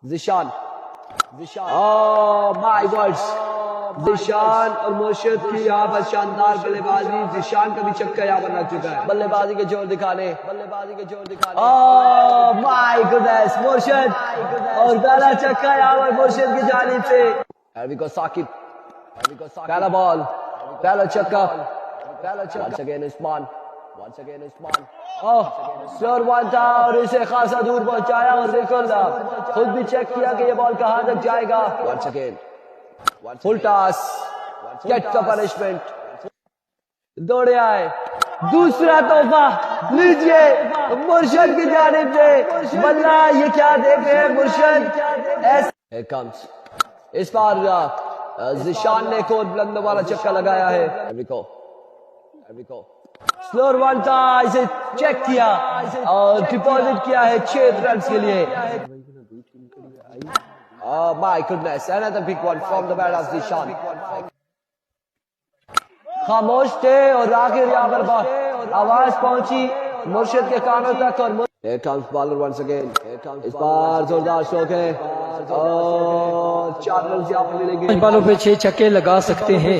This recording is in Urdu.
ذیشان مائی گاڈ ذیشان اور مرشد کی یہاں پر شاندار بلے بازی. ذیشان کا بھی چکا یہاں پر لگ چکا ہے. بلے بازی کے جوڑ دکھانے مائی گڈنس مرشد اور پہلا چکا یہاں پر مرشد کی جانب سے. ثاقب پہلا بال پہلا چکا. once again عثمان سلور ون تھا اور اسے خاصا دور پہنچایا اور بالکل خود بھی چیک کیا کہ یہ بال کہاں تک جائے گا. once again فل ٹاس گیٹ کا پنشمنٹ. دوڑے آئے دوسرا تحفہ لیجئے مرشد کی جانب سے. بلہ یہ کیا دیکھ رہے ہیں مرشد. اس بار ذیشان نے ایک اور بلند والا چکا لگایا ہے. سلور ون تھا اسے چیک کیا اور ڈپازٹ کیا ہے 6 رنز کے لیے. my goodness another big one from the bat of Zeeshan. خاموش تھے اور آخر یہاں پر آواز پہنچی مرشد کے کانوں تک. اور here comes bowler once again. اس بار زوردار شوق ہے اور 4 رنز یہاں پر ملیں گے. بالوں پہ 6 چھکے لگا سکتے ہیں.